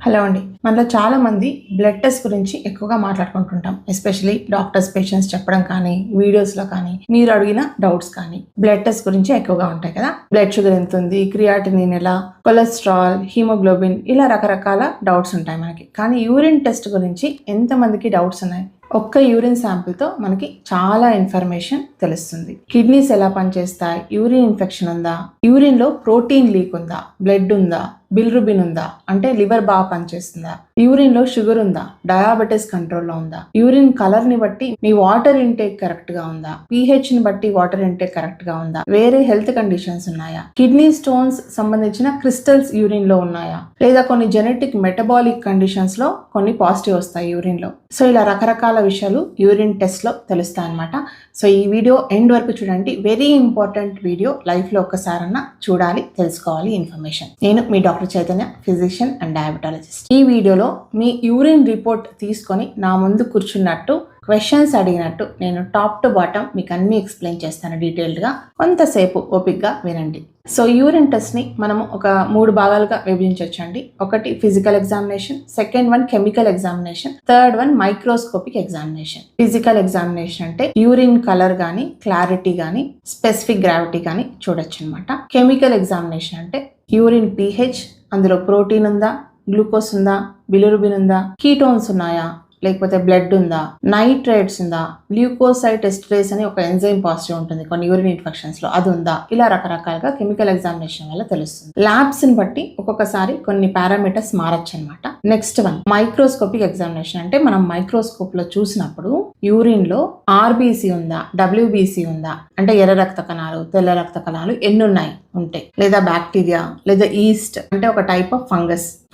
Hello అండి. మనలో చాలా మంది బ్లడ్ టెస్ట్ గురించి ఎక్కువగా మాట్లాడుకుంటుంటాం. ఎస్పెషల్లీ డాక్టర్స్ పేషెంట్స్ చెప్పడం కానీ, వీడియోస్‌లో కానీ, మీరు అడిగిన డౌట్స్ కానీ బ్లడ్ టెస్ట్ గురించి ఎక్కువగా ఉంటాయి కదా! బ్లడ్ షుగర్ ఎంతుంది? క్రియాటినిన్ ఎలా? కొలెస్ట్రాల్, హిమోగ్లోబిన్ ఇలా రకరకాల డౌట్స్ ఉంటాయి మనకి. కానీ యూరిన్ టెస్ట్ గురించి ఎంతమందికి డౌట్స్ ఉన్నాయి? ఒక్క యూరిన్ శాంపిల్‌తో మనకి చాలా ఇన్ఫర్మేషన్ తెలుస్తుంది. కిడ్నీస్ ఎలా పనిచేస్తాయి? యూరిన్ ఇన్ఫెక్షన్ ఉందా? యూరిన్‌లో ప్రోటీన్ లీక్ ఉందా? బ్లడ్ ఉందా? బిలిరుబిన్ ఉందా? అంటే లివర్ బాగా పనిచేస్తుందా? యూరిన్‌లో షుగర్ ఉందా? డయాబెటిస్ కంట్రోల్‌లో ఉందా? యూరిన్ కలర్‌ని బట్టి మీ వాటర్ ఇంటేక్ కరెక్ట్‌గా ఉందా? పీహెచ్‌ని బట్టి వాటర్ ఇంటేక్ కరెక్ట్‌గా ఉందా? వేరే హెల్త్ కండిషన్స్ ఉన్నాయా? కిడ్నీ స్టోన్స్ సంబంధించిన క్రిస్టల్స్ యూరిన్‌లో ఉన్నాయా? లేదా కొన్ని జెనెటిక్ మెటబాలిక్ కండిషన్స్‌లో కొన్ని పాజిటివ్ వస్తాయి యూరిన్‌లో. సో ఇలా రకరకాల విషయాలు యూరిన్ టెస్ట్‌లో తెలుస్తాయి అన్నమాట. సో ఈ వీడియో ఎండ్ వరకు చూడండి. Very important video. లైఫ్‌లో ఒక్కసారన్నా చూడాలి, తెలుసుకోవాలి ఇన్ఫర్మేషన్. నేను మీ doctor Chaitanya, physician and diabetologist. ఈ వీడియోలో మీ యూరిన్ రిపోర్ట్ తీసుకొని నా ముందు కూర్చున్నట్టు క్వశ్చన్స్ అడిగినట్టు నేను టాప్ టు బాటమ్ మీకు అన్ని ఎక్స్ప్లెయిన్ చేస్తాను డీటెయిల్డ్గా. కొంతసేపు ఓపిక్గా వినండి. సో యూరిన్ టెస్ట్ని మనము ఒక 3 భాగాలుగా విభజించవచ్చండి. ఒకటి physical examination, second one chemical examination, third one microscopic examination. Physical examination అంటే యూరిన్ కలర్ కానీ, క్లారిటీ కానీ, స్పెసిఫిక్ గ్రావిటీ కానీ చూడొచ్చు అనమాట. కెమికల్ ఎగ్జామినేషన్ అంటే యూరిన్ pH, అందులో ప్రోటీన్ ఉందా, గ్లూకోజ్ ఉందా, బిలిరుబిన్ ఉందా, కీటోన్స్ ఉన్నాయా, లేకపోతే బ్లడ్ ఉందా, నైట్రేట్స్ ఉందా, ల్యూకోసైట్ ఎస్టరేస్ అని ఒక ఎంజైమ్ పాజిటివ్ ఉంటుంది కొన్ని యూరిన్ ఇన్ఫెక్షన్స్ లో, అది ఉందా, ఇలా రకరకాలుగా కెమికల్ ఎగ్జామినేషన్ వల్ల తెలుస్తుంది. ల్యాబ్స్ ని బట్టి ఒక్కొక్కసారి కొన్ని పారామీటర్స్ మారచ్చు అనమాట. నెక్స్ట్ వన్ మైక్రోస్కోపిక్ ఎగ్జామినేషన్ అంటే మనం మైక్రోస్కోప్ లో చూసినప్పుడు యూరిన్ లో ఆర్బీసీ ఉందా, డబ్ల్యూబీసీ ఉందా, అంటే ఎర్ర రక్త కణాలు, తెల్ల రక్త కణాలు ఎన్ని ఉన్నాయి ఉంటాయి, లేదా బ్యాక్టీరియా లేదా ఈస్ట్ అంటే ఒక టైప్ ఆఫ్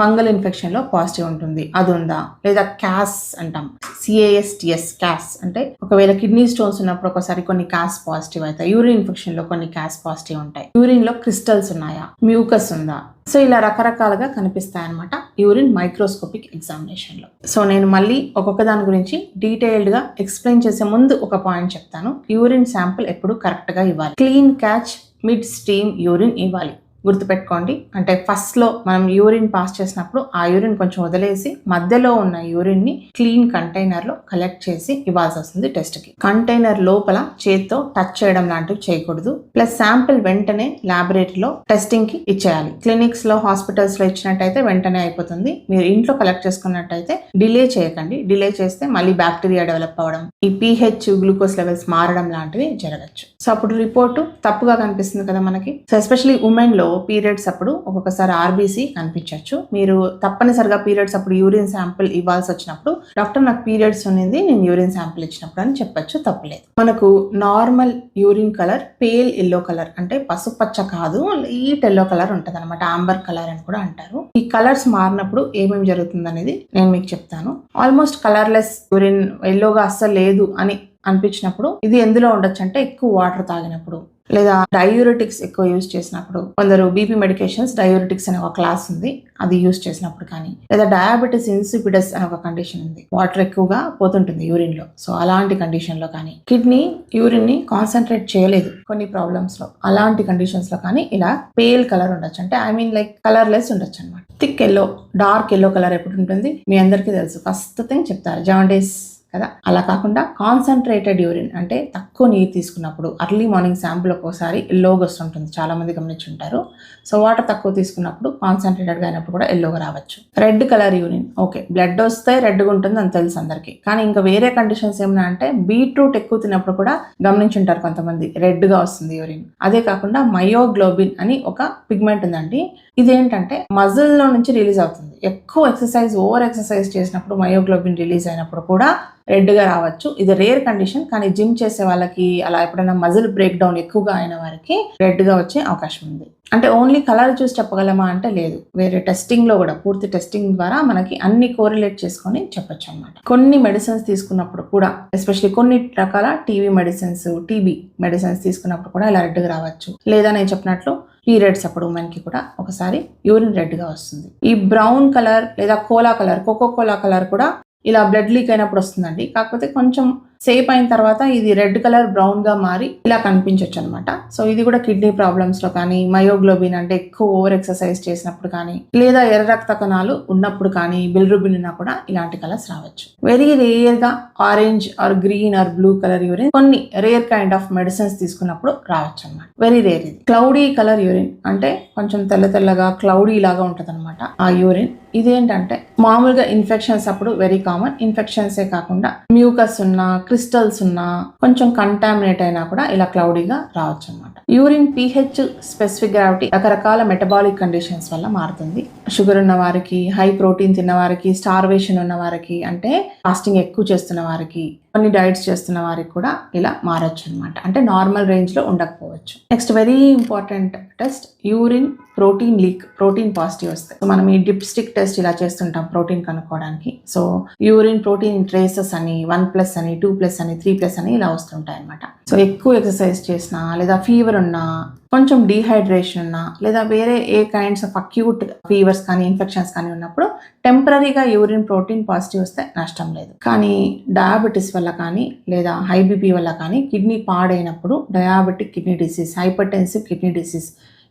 ఫంగల్ ఇన్ఫెక్షన్ లో పాజిటివ్ ఉంటుంది, అది ఉందా, లేదా క్యాస్ అంటాం, CASTS క్యాస్ అంటే ఒకవేళ కిడ్నీ స్టోన్స్ ఉన్నప్పుడు ఒకసారి కొన్ని క్యాస్ పాజిటివ్ అవుతాయి, యూరిన్ ఇన్ఫెక్షన్ లో కొన్ని క్యాస్ పాజిటివ్ ఉంటాయి, యూరిన్ లో క్రిస్టల్స్ ఉన్నాయా, మ్యూకస్ ఉందా. సో ఇలా రకరకాలుగా కనిపిస్తాయి అనమాట యూరిన్ మైక్రోస్కోపిక్ ఎగ్జామినేషన్ లో. సో నేను మళ్ళీ ఒక్కొక్క దాని గురించి డీటెయిల్డ్ గా ఎక్స్ప్లెయిన్ చేసే ముందు ఒక పాయింట్ చెప్తాను. యూరిన్ శాంపిల్ ఎప్పుడు కరెక్ట్ గా ఇవ్వాలి. Clean catch mid stream urine ఇవ్వాలి. గుర్తుపెట్టుకోండి. అంటే ఫస్ట్ లో మనం యూరిన్ పాస్ చేసినప్పుడు ఆ యూరిన్ కొంచెం వదిలేసి మధ్యలో ఉన్న యూరిన్ ని క్లీన్ కంటైనర్ లో కలెక్ట్ చేసి ఇవ్వాల్సి వస్తుంది టెస్ట్ కి. కంటైనర్ లోపల చేత్తో టచ్ చేయడం లాంటివి చేయకూడదు. ప్లస్ శాంపిల్ వెంటనే ల్యాబొరేటరీలో టెస్టింగ్ కి ఇచ్చేయాలి. క్లినిక్స్ లో, హాస్పిటల్స్ లో ఇచ్చినట్టయితే వెంటనే అయిపోతుంది. మీరు ఇంట్లో కలెక్ట్ చేసుకున్నట్టయితే డిలే చేయకండి. డిలే చేస్తే మళ్ళీ బ్యాక్టీరియా డెవలప్ అవ్వడం, ఈ pH గ్లూకోజ్ లెవెల్స్ మారడం లాంటివి జరగచ్చు. సో అప్పుడు రిపోర్టు తప్పుగా కనిపిస్తుంది కదా మనకి. సో ఎస్పెషల్లీ ఉమెన్ లో పీరియడ్స్ అప్పుడు ఒక్కొక్కసారి ఆర్బీసీ కనిపించవచ్చు. మీరు తప్పనిసరిగా పీరియడ్స్ అప్పుడు యూరిన్ శాంపిల్ ఇవ్వాల్సి వచ్చినప్పుడు డాక్టర్ నాకు పీరియడ్స్ ఉన్నది, నేను యూరిన్ శాంపిల్ ఇచ్చినప్పుడు అని చెప్పొచ్చు, తప్పలేదు. మనకు normal urine colour pale yellow colour అంటే పసుపచ్చ కాదు, లైట్ ఎల్లో కలర్ ఉంటుంది అనమాట. ఆంబర్ కలర్ అని కూడా అంటారు. ఈ కలర్స్ మారినప్పుడు ఏమేమి జరుగుతుంది అనేది నేను మీకు చెప్తాను. ఆల్మోస్ట్ కలర్లెస్ యూరిన్, ఎల్లోగా అస్సలు లేదు అని అనిపించినప్పుడు ఇది ఎందులో ఉండొచ్చు అంటే ఎక్కువ వాటర్ తాగినప్పుడు, లేదా డయూరిటిక్స్ ఎక్కువ యూజ్ చేసినప్పుడు, కొందరు బీపీ మెడికేషన్స్ డయూరిటిక్స్ అనే ఒక క్లాస్ ఉంది, అది యూజ్ చేసినప్పుడు కానీ, లేదా డయాబెటిస్ ఇన్సిపిడస్ అనే ఒక కండిషన్ ఉంది, వాటర్ ఎక్కువగా పోతుంటుంది యూరిన్ లో. సో అలాంటి కండిషన్ లో కానీ, కిడ్నీ యూరిన్ ని కాన్సన్ట్రేట్ చేయలేదు కొన్ని ప్రాబ్లమ్స్ లో, అలాంటి కండిషన్స్ లో కానీ ఇలా పేల్ కలర్ ఉండొచ్చు. అంటే ఐ మీన్ లైక్ కలర్లెస్ ఉండొచ్చు అనమాట. Thick yellow, dark yellow colour ఎప్పుడు ఉంటుంది మీ అందరికీ తెలుసు. ఫస్ట్ థింగ్ చెప్తారు జాండీస్ కదా. అలా కాకుండా కాన్సన్ట్రేటెడ్ యూరిన్ అంటే తక్కువ నీరు తీసుకున్నప్పుడు, అర్లీ మార్నింగ్ శాంపుల్ ఒక్కోసారి ఎల్లోగా వస్తుంటుంది, చాలా మంది గమనించుంటారు. సో వాటర్ తక్కువ తీసుకున్నప్పుడు కాన్సన్ట్రేటెడ్గా అయినప్పుడు కూడా ఎల్లోగా రావచ్చు. Red colour urine, okay blood వస్తే రెడ్గా ఉంటుంది అని తెలుసు అందరికీ. కానీ ఇంకా వేరే కండిషన్స్ ఏమన్నా అంటే బీట్రూట్ ఎక్కువ తిన్నప్పుడు కూడా గమనించుంటారు కొంతమంది, రెడ్గా వస్తుంది యూరిన్. అదే కాకుండా మయోగ్లోబిన్ అని ఒక పిగ్మెంట్ ఉందండి. ఇదేంటంటే మజిల్ లో నుంచి రిలీజ్ అవుతుంది. ఎక్కువ ఎక్సర్సైజ్, ఓవర్ ఎక్సర్సైజ్ చేసినప్పుడు మయోగ్లోబిన్ రిలీజ్ అయినప్పుడు కూడా రెడ్గా రావచ్చు. ఇది రేర్ కండిషన్, కానీ జిమ్ చేసే వాళ్ళకి, అలా ఎప్పుడైనా మజిల్ బ్రేక్ డౌన్ ఎక్కువగా అయిన వారికి రెడ్గా వచ్చే అవకాశం ఉంది. అంటే ఓన్లీ కలర్ చూసి చెప్పగలమా అంటే లేదు, వేరే టెస్టింగ్ లో కూడా, పూర్తి టెస్టింగ్ ద్వారా మనకి అన్ని కోరిలేట్ చేసుకొని చెప్పొచ్చు అనమాట. కొన్ని మెడిసిన్స్ తీసుకున్నప్పుడు కూడా, ఎస్పెషల్లీ కొన్ని రకాల టీబీ మెడిసిన్స్ తీసుకున్నప్పుడు కూడా ఇలా రెడ్గా రావచ్చు. లేదా నేను చెప్పినట్లు పీరియడ్స్ అప్పుడు ఉమెన్ కి కూడా ఒకసారి యూరిన్ రెడ్గా వస్తుంది. ఈ బ్రౌన్ కలర్ లేదా cola colour, Coca Cola colour కూడా ఇలా బ్లడ్ లీక్ అయినప్పుడు వస్తుందండి. కాకపోతే కొంచెం సేపు అయిన తర్వాత ఇది రెడ్ కలర్ బ్రౌన్ గా మారి ఇలా కనిపించవచ్చు అనమాట. సో ఇది కూడా కిడ్నీ ప్రాబ్లమ్స్ లో కానీ, మయోగ్లోబిన్ అంటే ఎక్కువ ఓవర్ ఎక్సర్సైజ్ చేసినప్పుడు కానీ, లేదా ఎర్ర రక్త కణాలు ఉన్నప్పుడు కానీ, బిలిరుబిన్ ఉన్నా కూడా ఇలాంటి కలర్స్ రావచ్చు. వెరీ రేర్ గా orange are green or blue colour urine కొన్ని రేర్ కైండ్ ఆఫ్ మెడిసిన్స్ తీసుకున్నప్పుడు రావచ్చు అనమాట. వెరీ రేర్ ఇది. క్లౌడీ కలర్ యూరిన్ అంటే కొంచెం తెల్ల తెల్లగా క్లౌడీ లాగా ఉంటది అనమాట ఆ యూరిన్. ఇదేంటంటే మామూలుగా ఇన్ఫెక్షన్స్ అప్పుడు వెరీ కామన్. ఇన్ఫెక్షన్సే కాకుండా మ్యూకస్ ఉన్నా, క్రిస్టల్స్ ఉన్నా, కొంచెం కంటామినేట్ అయినా కూడా ఇలా క్లౌడీగా రావచ్చు అనమాట. యూరిన్ pH స్పెసిఫిక్ గ్రావిటీ రకరకాల మెటబాలిక్ కండిషన్స్ వల్ల మారుతుంది. షుగర్ ఉన్న వారికి, హై ప్రోటీన్ తిన్న వారికి, స్టార్వేషన్ ఉన్న వారికి అంటే ఫాస్టింగ్ ఎక్కువ చేస్తున్న వారికి, కొన్ని డైట్స్ చేస్తున్న వారికి కూడా ఇలా మారచ్చు అనమాట. అంటే నార్మల్ రేంజ్ లో ఉండకపోవచ్చు. Next very important test urine protein leak. Protein positive వస్తాయి. సో మనం ఈ డిప్స్టిక్ టెస్ట్ ఇలా చేస్తుంటాం ప్రోటీన్ కనుక్కోవడానికి. సో యూరిన్ ప్రోటీన్ ట్రేసెస్ అని 1+ అని 2+ అని 3+ అని ఇలా వస్తుంటాయి అనమాట. సో ఎక్కువ ఎక్సర్సైజ్ చేసినా, లేదా ఫీవర్ ఉన్నా, కొంచెం డీహైడ్రేషన్ ఉన్నా, లేదా వేరే ఏ కైండ్స్ ఆఫ్ అక్యూట్ ఫీవర్స్ కానీ, ఇన్ఫెక్షన్స్ కానీ ఉన్నప్పుడు టెంపరీగా యూరిన్ ప్రోటీన్ పాజిటివ్ వస్తే నష్టం లేదు. కానీ డయాబెటీస్ వల్ల కానీ, లేదా హై బీపీ వల్ల కానీ కిడ్నీ పాడైనప్పుడు diabetic kidney disease, hypertensive kidney disease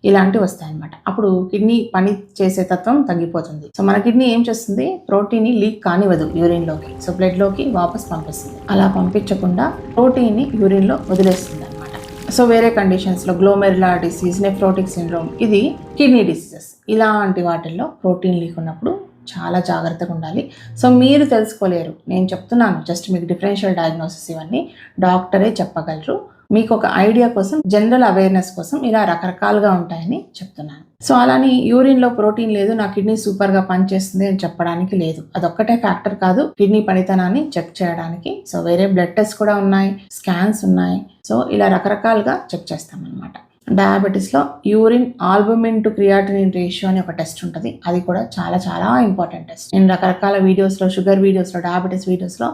ఇలాంటివి వస్తాయన్నమాట. అప్పుడు కిడ్నీ పని చేసే తత్వం తగ్గిపోతుంది. సో మన కిడ్నీ ఏం చేస్తుంది, ప్రోటీన్ ని లీక్ కానివ్వదు యూరిన్ లోకి. సో బ్లడ్ లోకి వాపస్ పంపిస్తుంది. అలా పంపించకుండా ప్రోటీన్ ని యూరిన్ లో వదిలేస్తుంది అనమాట. సో వేరే కండిషన్స్ లో గ్లోమెరులార్ డిసీజ్, నెఫ్రోటిక్ సిండ్రోమ్, ఇది కిడ్నీ డిసీజెస్, ఇలాంటి వాటిల్లో ప్రోటీన్ లీక్ ఉన్నప్పుడు చాలా జాగ్రత్తగా ఉండాలి. సో మీరు తెలుసుకోలేరు, నేను చెప్తున్నాను జస్ట్ మీకు డిఫరెన్షియల్ డయాగ్నోసిస్ ఇవన్నీ డాక్టరే చెప్పగలరు. మీకు ఒక ఐడియా కోసం, జనరల్ అవేర్నెస్ కోసం ఇలా రకరకాలుగా ఉంటాయని చెప్తున్నాను. సో అలాని యూరిన్ లో ప్రోటీన్ లేదు, నా కిడ్నీ సూపర్ గా పనిచేస్తుంది అని చెప్పడానికి లేదు. అదొక్కటే ఫ్యాక్టర్ కాదు కిడ్నీ పనితనాన్ని చెక్ చేయడానికి. సో వేరే బ్లడ్ టెస్ట్ కూడా ఉన్నాయి, స్కాన్స్ ఉన్నాయి. సో ఇలా రకరకాలుగా చెక్ చేస్తాం అనమాట. డయాబెటీస్ లో urine albumin to creatinine ratio అని ఒక టెస్ట్ ఉంటుంది. అది కూడా చాలా చాలా ఇంపార్టెంట్ టెస్ట్. నేను రకరకాల వీడియోస్ లో, షుగర్ వీడియోస్ లో, డయాబెటీస్ వీడియోస్ లో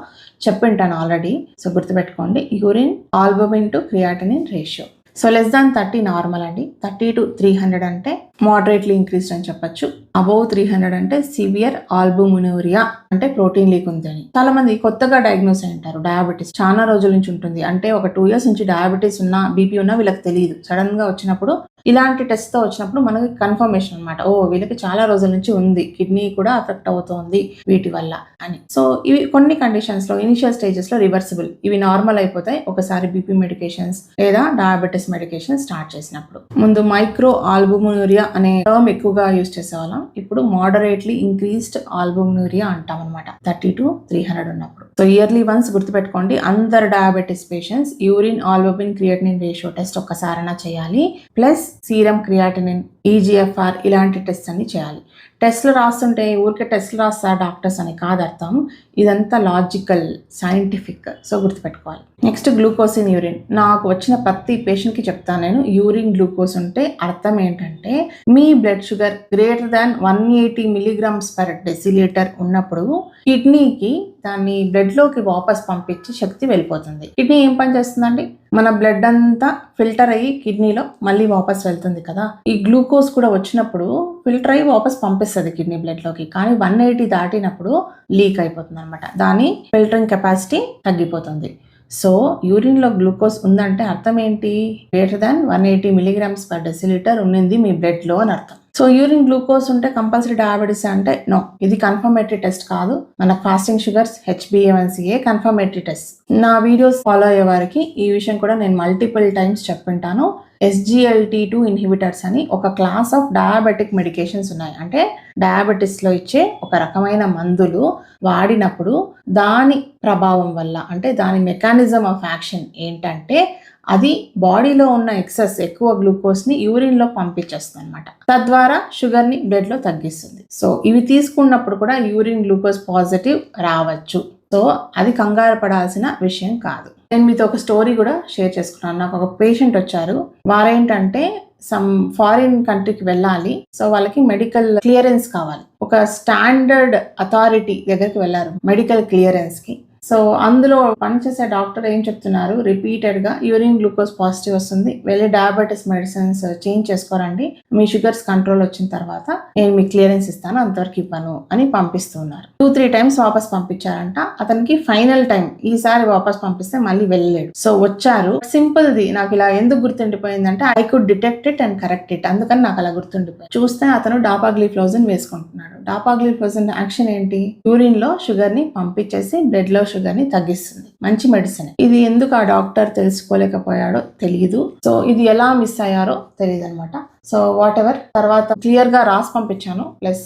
చెప్పింటాను ఆల్రెడీ. సో గుర్తుపెట్టుకోండి, urine albumin to creatinine ratio. So less than 30 normal అండి. 30 to 300 అంటే మోడరేట్లీ ఇంక్రీస్డ్ అని చెప్పొచ్చు. అబౌవ్ 300 అంటే సివియర్ ఆల్బుమినూరియా, అంటే ప్రోటీన్ లీక్ ఉంది అని. చాలా మంది కొత్తగా డయాగ్నోస్ అయి ఉంటారు. డయాబెటీస్ చాలా రోజుల నుంచి ఉంటుంది, అంటే ఒక 2 years నుంచి డయాబెటీస్ ఉన్నా, బీపీ ఉన్నా వీళ్ళకి తెలియదు. సడన్ గా వచ్చినప్పుడు, ఇలాంటి టెస్ట్ తో వచ్చినప్పుడు మనకి కన్ఫర్మేషన్ అనమాట, ఓ వీళ్ళకి చాలా రోజుల నుంచి ఉంది, కిడ్నీ కూడా అఫెక్ట్ అవుతోంది వీటి వల్ల అని. సో ఇవి కొన్ని కండిషన్స్ లో ఇనిషియల్ స్టేజెస్ లో రివర్సిబుల్, ఇవి నార్మల్ అయిపోతాయి ఒకసారి బీపీ మెడికేషన్స్ లేదా డయాబెటీస్ మెడికేషన్ స్టార్ట్ చేసినప్పుడు. ముందు మైక్రో ఆల్బుమినూరియా అనే టర్మ్ ఎక్కువగా యూజ్ చేసేవాళ్ళం. ఇప్పుడు మోడరేట్లీ ఇంక్రీస్డ్ ఆల్బుమినూరియా అంటాం అనమాట 30 to 300 ఉన్నప్పుడు. సో ఇయర్లీ వన్స్ గుర్తుపెట్టుకోండి, అందరు diabetes patients urine albumin creatinine ratio test ఒక్కసారైనా చేయాలి. ప్లస్ సీరం క్రియాటినిన్, EGFR ఇలాంటి టెస్ట్ అన్ని చేయాలి. టెస్ట్లు రాస్తుంటే ఊరికే టెస్ట్లు రాస్తా డాక్టర్స్ అని కాదు అర్థం. ఇదంతా లాజికల్, సైంటిఫిక్. సో గుర్తుపెట్టుకోవాలి. Next glucose in urine. నాకు వచ్చిన ప్రతి పేషెంట్కి చెప్తాను నేను, యూరిన్ గ్లూకోజ్ ఉంటే అర్థం ఏంటంటే మీ blood sugar greater than 180 mg/dL ఉన్నప్పుడు కిడ్నీకి దాన్ని బ్లడ్ లోకి వాపస్ పంపించి శక్తి వెళ్ళిపోతుంది. కిడ్నీ ఏం పని చేస్తుందండి, మన బ్లడ్ అంతా ఫిల్టర్ అయ్యి కిడ్నీలో మళ్ళీ వాపస్ వెళ్తుంది కదా. ఈ గ్లూకోజ్ కూడా వచ్చినప్పుడు ఫిల్టర్ అయ్యి వాపస్ పంపిస్తుంది కిడ్నీ బ్లడ్ లోకి. కానీ 180 దాటినప్పుడు లీక్ అయిపోతుంది అనమాట. దాని ఫిల్టరింగ్ కెపాసిటీ తగ్గిపోతుంది. సో యూరిన్ లో గ్లూకోజ్ ఉందంటే అర్థం ఏంటి, గ్రేటర్ దాన్ 180 mg/dL ఉన్నింది మీ బ్లడ్ లో అని అర్థం. సో యూరిన్ గ్లూకోజ్ ఉంటే కంపల్సరీ డయాబెటీస్ అంటే నో, ఇది కన్ఫర్మేటరీ టెస్ట్ కాదు. మన fasting sugars, HbA1c confirmatory test. నా వీడియోస్ ఫాలో అయ్యే వారికి ఈ విషయం కూడా నేను మల్టిపుల్ టైమ్స్ చెప్పింటాను. SGLT2 ఇన్హిబిటర్స్ అని ఒక క్లాస్ ఆఫ్ డయాబెటిక్ మెడికేషన్స్ ఉన్నాయి. అంటే డయాబెటీస్ లో ఇచ్చే ఒక రకమైన మందులు వాడినప్పుడు దాని ప్రభావం వల్ల, అంటే దాని మెకానిజం ఆఫ్ యాక్షన్ ఏంటంటే అది బాడీలో ఉన్న ఎక్సెస్ ఎక్కువ గ్లూకోజ్ ని యూరిన్ లో పంపించేస్తుంది అనమాట. తద్వారా షుగర్ ని బ్లడ్ లో తగ్గిస్తుంది. సో ఇవి తీసుకున్నప్పుడు కూడా యూరిన్ గ్లూకోజ్ పాజిటివ్ రావచ్చు. సో అది కంగారు పడాల్సిన విషయం కాదు. నేను మీతో ఒక స్టోరీ కూడా షేర్ చేసుకున్నాను. నాకు ఒక పేషెంట్ వచ్చారు. వారేంటంటే సమ్ ఫారిన్ కంట్రీకి వెళ్ళాలి. సో వాళ్ళకి మెడికల్ క్లియరెన్స్ కావాలి. ఒక స్టాండర్డ్ అథారిటీ దగ్గరికి వెళ్ళారు మెడికల్ క్లియరెన్స్ కి. సో అందులో పనిచేసే డాక్టర్ ఏం చెప్తున్నారు, రిపీటెడ్ గా యూరిన్ గ్లూకోజ్ పాజిటివ్ వస్తుంది, వెళ్ళి డయాబెటీస్ మెడిసిన్స్ చేంజ్ చేసుకోరండి, మీ షుగర్స్ కంట్రోల్ వచ్చిన తర్వాత నేను మీకు క్లియరెన్స్ ఇస్తాను, అంతవరకు ఇవ్వను అని పంపిస్తున్నారు. 2-3 టైమ్స్ వాపస్ పంపించారంట. అతనికి ఫైనల్ టైం ఈసారి వాపస్ పంపిస్తే మళ్ళీ వెళ్ళలేడు. సో వచ్చారు. సింపుల్ ది నాకు ఇలా ఎందుకు గుర్తుండిపోయిందంటే I could detect it and correct it, అందుకని నాకు అలా గుర్తుండిపోయింది. చూస్తే అతను డాపాగ్లిఫ్లోజన్ వేసుకుంటున్నాడు. డాపాగ్లిఫ్లోజన్ యాక్షన్ ఏంటి, యూరిన్ లో షుగర్ ని పంపించేసి బ్లడ్ లో షుగర్ ని తగ్గిస్తుంది. మంచి మెడిసిన్. ఇది ఎందుకు ఆ డాక్టర్ తెలుసుకోలేకపోయాడో తెలియదు. సో ఇది ఎలా మిస్ అయ్యారో తెలియదు అనమాట. సో వాట్ ఎవర్, తర్వాత క్లియర్ గా రాసి పంపించాను. Plus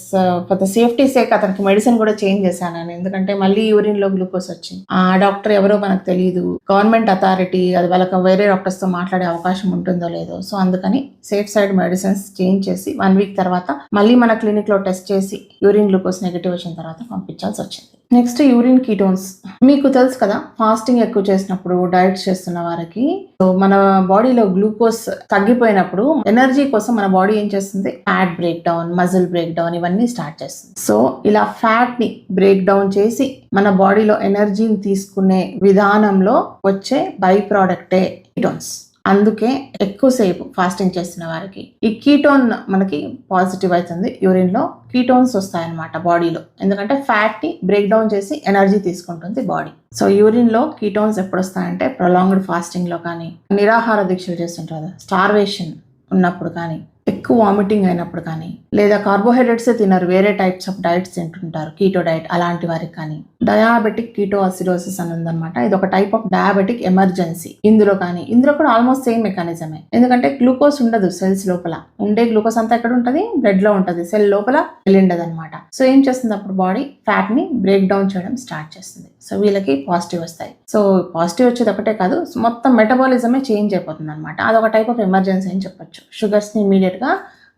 for the safety sake అతనికి మెడిసిన్ కూడా చేంజ్ చేశాను నేను, ఎందుకంటే మళ్ళీ యూరిన్ లో గ్లూకోజ్ వచ్చింది. ఆ డాక్టర్ ఎవరో మనకు తెలియదు, గవర్నమెంట్ అథారిటీ, అది వాళ్ళకి వేరే డాక్టర్స్ తో మాట్లాడే అవకాశం ఉంటుందో లేదో. సో అందుకని సేఫ్ సైడ్ మెడిసిన్స్ చేంజ్ చేసి 1 వీక్ తర్వాత మళ్ళీ మన క్లినిక్ లో టెస్ట్ చేసి యూరిన్ గ్లూకోజ్ నెగిటివ్ వచ్చిన తర్వాత పంపించాల్సి వచ్చింది. Next urine ketones. మీకు తెలుసు కదా, ఫాస్టింగ్ ఎక్కువ చేసినప్పుడు, డైట్స్ చేస్తున్న వారికి మన బాడీలో గ్లూకోజ్ తగ్గిపోయినప్పుడు ఎనర్జీ కోసం మన బాడీ ఏం చేస్తుంది, fat break down, muscle break down ఇవన్నీ స్టార్ట్ చేస్తుంది. సో ఇలా ఫ్యాట్ ని బ్రేక్ డౌన్ చేసి మన బాడీలో ఎనర్జీని తీసుకునే విధానంలో వచ్చే బై ప్రోడక్టే కీటోన్స్. అందుకే ఎక్కువసేపు ఫాస్టింగ్ చేస్తున్న వారికి ఈ కీటోన్ మనకి పాజిటివ్ అవుతుంది. యూరిన్ లో కీటోన్స్ వస్తాయన్నమాట బాడీలో, ఎందుకంటే ఫ్యాట్ ని బ్రేక్ డౌన్ చేసి ఎనర్జీ తీసుకుంటుంది బాడీ. సో యూరిన్ లో కీటోన్స్ ఎప్పుడు వస్తాయంటే ప్రొలాంగ్డ్ ఫాస్టింగ్ లో కానీ, నిరాహార దీక్షలు చేస్తుంటారు, స్టార్వేషన్ ఉన్నప్పుడు కానీ, ఎక్కువ వామిటింగ్ అయినప్పుడు కానీ, లేదా కార్బోహైడ్రేట్స్ తినరు, వేరే టైప్స్ ఆఫ్ డైట్స్ తింటుంటారు, కీటో డైట్, అలాంటి వారికి కానీ. డయాబెటిక్ కీటో అసిడోసిస్ అని ఉందన్నమాట. ఇది ఒక టైప్ ఆఫ్ డయాబెటిక్ ఎమర్జెన్సీ. ఇందులో కూడా ఆల్మోస్ట్ సేమ్ మెకానిజమే, ఎందుకంటే గ్లూకోజ్ ఉండదు సెల్స్ లోపల. ఉండే గ్లూకోజ్ అంతా ఎక్కడ ఉంటుంది, బ్లడ్ లో ఉంటుంది, సెల్ లోపల వెళ్ళిండదు అనమాట. సో ఏం చేస్తుంది అప్పుడు బాడీ, ఫ్యాట్ ని బ్రేక్ డౌన్ చేయడం స్టార్ట్ చేస్తుంది. సో వీళ్ళకి పాజిటివ్ వస్తాయి. సో పాజిటివ్ వచ్చేది ఒకటే కాదు, మొత్తం మెటబాలిజమే చేంజ్ అయిపోతుంది అనమాట. అదొక టైప్ ఆఫ్ ఎమర్జెన్సీ అని చెప్పొచ్చు. షుగర్స్ ని ఇమీడియట్ గా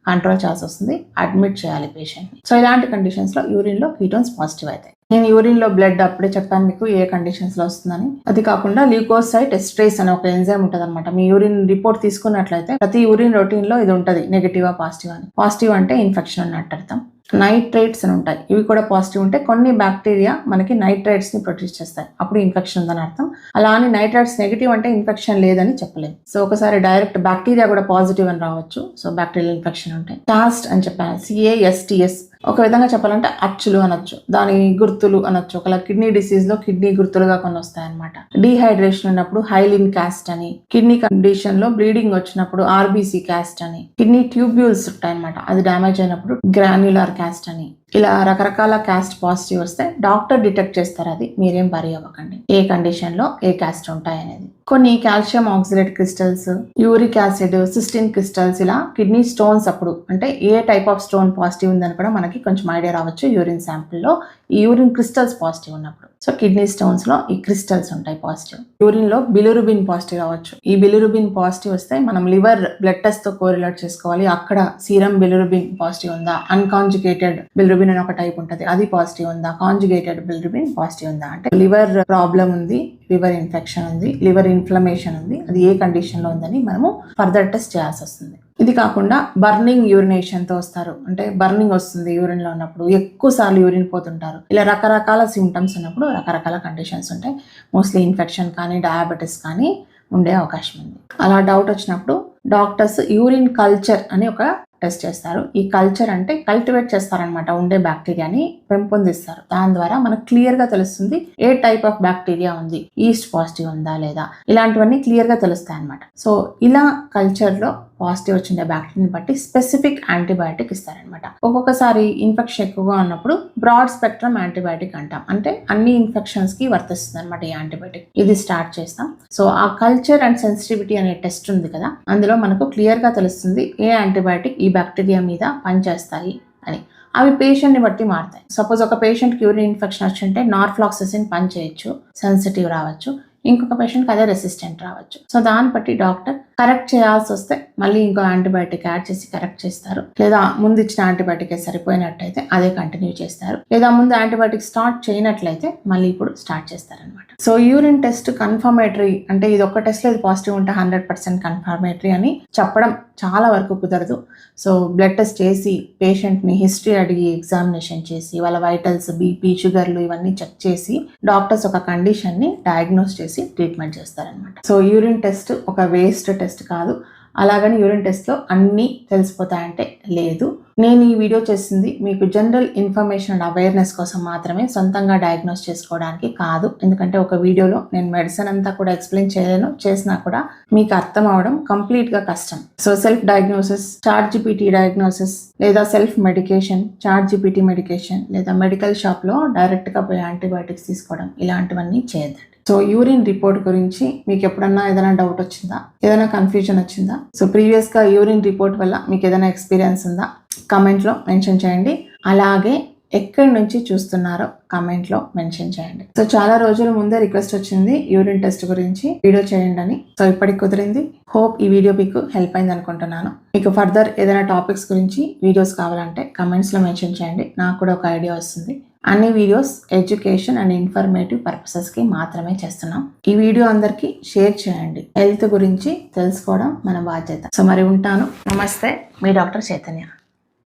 కంట్రోల్ చేయాల్సి వస్తుంది, అడ్మిట్ చేయాలి పేషెంట్ ని. సో ఇలాంటి కండిషన్స్ లో యూరిన్ లో కీటోన్స్ పాజిటివ్ అవుతాయి. నేను యూరిన్ లో బ్లడ్ అప్పుడే చెప్పాను మీకు ఏ కండిషన్స్ లో వస్తుందని. అది కాకుండా ల్యూకోసైట్ ఎస్ట్రేస్ అనే ఒక ఎంజైమ్ ఉంటుంది అనమాట. మీ యూరిన్ రిపోర్ట్ తీసుకున్నట్లయితే ప్రతి యూరిన్ రొటీన్ లో ఇది ఉంటుంది, నెగిటివ్ పాజిటివ్ అని. పాజిటివ్ అంటే ఇన్ఫెక్షన్ అన్నట్టు అర్థం. నైట్రేట్స్ అని ఉంటాయి, ఇవి కూడా పాజిటివ్ ఉంటాయి. కొన్ని బ్యాక్టీరియా మనకి నైట్రేట్స్ ని ప్రొడ్యూస్ చేస్తాయి, అప్పుడు ఇన్ఫెక్షన్ ఉందని అర్థం. అలా అని నైట్రేట్స్ నెగిటివ్ అంటే ఇన్ఫెక్షన్ లేదని చెప్పలేదు. సో ఒకసారి డైరెక్ట్ బ్యాక్టీరియా కూడా పాజిటివ్ అని రావచ్చు. సో బ్యాక్టీరియల్ ఇన్ఫెక్షన్ ఉంటాయి. కాస్ట్ అని చెప్పాను, CASTS. ఒక విధంగా చెప్పాలంటే అచ్చులు అనొచ్చు, దాని గుర్తులు అనొచ్చు. ఒకలా కిడ్నీ డిసీజ్ లో కిడ్నీ గుర్తులుగా కొన్ని వస్తాయి అనమాట. డీహైడ్రేషన్ ఉన్నప్పుడు హైలిన్ క్యాస్ట్ అని, కిడ్నీ కండిషన్ లో బ్లీడింగ్ వచ్చినప్పుడు RBC క్యాస్ట్ అని, కిడ్నీ ట్యూబ్యూల్స్ ఉంటాయి అనమాట, అది డ్యామేజ్ అయినప్పుడు గ్రాన్యులర్ క్యాస్ట్ అని. ఇలా రకరకాల క్యాస్ట్ పాజిటివ్ వస్తే డాక్టర్ డిటెక్ట్ చేస్తారు, అది మీరేం వరీ అవ్వకండి ఏ కండిషన్ లో ఏ క్యాస్ట్ ఉంటాయి అనేది. కొన్ని calcium oxalate crystals, uric acid, cystine crystals, ఇలా కిడ్నీ స్టోన్స్ అప్పుడు అంటే ఏ టైప్ ఆఫ్ స్టోన్ పాజిటివ్ ఉందని కూడా మనకి కొంచెం ఐడియా రావచ్చు యూరిన్ శాంపిల్ లో, ఈ యూరిన్ క్రిస్టల్స్ పాజిటివ్ ఉన్నప్పుడు. సో కిడ్నీ స్టోన్స్ లో ఈ క్రిస్టల్స్ ఉంటాయి పాజిటివ్. యూరిన్ లో బిలిరుబిన్ పాజిటివ్ రావచ్చు. ఈ బిలిరుబిన్ పాజిటివ్ వస్తే మనం లివర్ బ్లడ్ టెస్ట్ తో కోరిలేట్ చేసుకోవాలి, అక్కడ సీరం బిలిరుబిన్ పాజిటివ్ ఉందా, అన్కాంజుగేటెడ్ బిలిరుబిన్ అని ఒక టైప్ ఉంటుంది, అది పాజిటివ్ ఉందా, కాంజుగేటెడ్ బిలిరుబిన్ పాజిటివ్ ఉందా. అంటే లివర్ ప్రాబ్లం ఉంది, లివర్ ఇన్ఫెక్షన్ ఉంది, లివర్ ఇన్ఫ్లమేషన్ ఉంది, అది ఏ కండిషన్ లో ఉందని మనము ఫర్దర్ టెస్ట్ చేయాల్సి వస్తుంది. ఇది కాకుండా బర్నింగ్ యూరినేషన్ తో వస్తారు, అంటే బర్నింగ్ వస్తుంది యూరిన్ లో ఉన్నప్పుడు, ఎక్కువ సార్లు యూరిన్ పోతుంటారు. ఇలా రకరకాల సిమ్టమ్స్ ఉన్నప్పుడు రకరకాల కండిషన్స్ ఉంటాయి. మోస్ట్లీ ఇన్ఫెక్షన్ కానీ డయాబెటీస్ కానీ ఉండే అవకాశం ఉంది. అలా డౌట్ వచ్చినప్పుడు డాక్టర్స్ యూరిన్ కల్చర్ అని ఒక టెస్ట్ చేస్తారు. ఈ కల్చర్ అంటే కల్టివేట్ చేస్తారనమాట, ఉండే బ్యాక్టీరియాని పెంపొందిస్తారు. దాని ద్వారా మనకు క్లియర్ గా తెలుస్తుంది ఏ టైప్ ఆఫ్ బ్యాక్టీరియా ఉంది, ఈస్ట్ పాజిటివ్ ఉందా లేదా, ఇలాంటివన్నీ క్లియర్ గా తెలుస్తాయి అనమాట. సో ఇలా కల్చర్ లో పాజిటివ్ వచ్చిన బ్యాక్టీరియాని బట్టి స్పెసిఫిక్ యాంటీబయాటిక్ ఇస్తారనమాట. ఒక్కొక్కసారి ఇన్ఫెక్షన్ ఎక్కువగా ఉన్నప్పుడు బ్రాడ్ స్పెక్ట్రమ్ యాంటీబయాటిక్ అంటాం, అంటే అన్ని ఇన్ఫెక్షన్స్ కి వర్తిస్తుంది అనమాట ఈ యాంటీబయాటిక్. ఇది స్టార్ట్ చేస్తాం. సో ఆ కల్చర్ అండ్ సెన్సిటివిటీ అనే టెస్ట్ ఉంది కదా, అందులో మనకు క్లియర్ గా తెలుస్తుంది ఏ యాంటీబయాటిక్ ఈ బ్యాక్టీరియా మీద పనిచేస్తాయి అని. అవి పేషెంట్ ని బట్టి మారుతాయి. సపోజ్ ఒక పేషెంట్ కి యూరిన్ ఇన్ఫెక్షన్ వచ్చింటే నార్ఫ్లాక్సిసిన్ పని చేయొచ్చు, సెన్సిటివ్ రావచ్చు. ఇంకొక పేషెంట్కి అదే రెసిస్టెంట్ రావచ్చు. సో దాన్ని బట్టి డాక్టర్ కరెక్ట్ చేయాల్సి వస్తే మళ్ళీ ఇంకో యాంటీబయాటిక్ యాడ్ చేసి కరెక్ట్ చేస్తారు, లేదా ముందు ఇచ్చిన యాంటీబయాటిక్ సరిపోయినట్టయితే అదే కంటిన్యూ చేస్తారు, లేదా ముందు యాంటీబయాటిక్ స్టార్ట్ చేయనట్లయితే మళ్ళీ ఇప్పుడు స్టార్ట్ చేస్తారనమాట. సో యూరిన్ టెస్ట్ కన్ఫర్మేటరీ అంటే ఇది ఒక్క టెస్ట్లో ఇది పాజిటివ్ ఉంటే 100% కన్ఫర్మేటరీ అని చెప్పడం చాలా వరకు కుదరదు. సో బ్లడ్ టెస్ట్ చేసి పేషెంట్ని హిస్టరీ అడిగి ఎగ్జామినేషన్ చేసి వాళ్ళ వైటల్స్, బీపీ, షుగర్లు ఇవన్నీ చెక్ చేసి డాక్టర్స్ ఒక కండిషన్ని డయాగ్నోస్ చేసి ట్రీట్మెంట్ చేస్తారనమాట. సో యూరిన్ టెస్ట్ ఒక వేస్ట్ టెస్ట్ కాదు. అలాగని యూరిన్ టెస్ట్లో అన్నీ తెలిసిపోతాయంటే లేదు. నేను ఈ వీడియో చేసింది మీకు జనరల్ ఇన్ఫర్మేషన్ అండ్ అవేర్నెస్ కోసం మాత్రమే, సొంతంగా డయాగ్నోస్ చేసుకోవడానికి కాదు. ఎందుకంటే ఒక వీడియోలో నేను మెడిసిన్ అంతా కూడా ఎక్స్ప్లెయిన్ చేయలేను, చేసినా కూడా మీకు అర్థం అవడం కంప్లీట్గా కష్టం. So self diagnosis, ChatGPT diagnosis లేదా సెల్ఫ్ మెడికేషన్, ChatGPT మెడికేషన్ లేదా మెడికల్ షాప్లో డైరెక్ట్గా పోయి యాంటీబయాటిక్స్ తీసుకోవడం ఇలాంటివన్నీ చేయొద్దండి. సో యూరిన్ రిపోర్ట్ గురించి మీకు ఎప్పుడన్నా ఏదైనా డౌట్ వచ్చిందా, ఏదైనా కన్ఫ్యూజన్ వచ్చిందా? సో ప్రీవియస్గా యూరిన్ రిపోర్ట్ వల్ల మీకు ఏదైనా ఎక్స్పీరియన్స్ ఉందా? కమెంట్లో మెన్షన్ చేయండి. అలాగే ఎక్కడి నుంచి చూస్తున్నారో కమెంట్లో మెన్షన్ చేయండి. సో చాలా రోజుల ముందే రిక్వెస్ట్ వచ్చింది యూరిన్ టెస్ట్ గురించి వీడియో చేయండి అని. సో ఇప్పటికి కుదిరింది. హోప్ ఈ వీడియో మీకు హెల్ప్ అయింది అనుకుంటున్నాను. మీకు ఫర్దర్ ఏదైనా టాపిక్స్ గురించి వీడియోస్ కావాలంటే కమెంట్స్లో మెన్షన్ చేయండి, నాకు కూడా ఒక ఐడియా వస్తుంది. అన్ని వీడియోస్ ఎడ్యుకేషన్ అండ్ ఇన్ఫర్మేటివ్ పర్పసెస్కి మాత్రమే చేస్తున్నాం. ఈ వీడియో అందరికీ షేర్ చేయండి. హెల్త్ గురించి తెలుసుకోవడం మన బాధ్యత. సో మరి ఉంటాను. నమస్తే, మీ డాక్టర్ చైతన్య.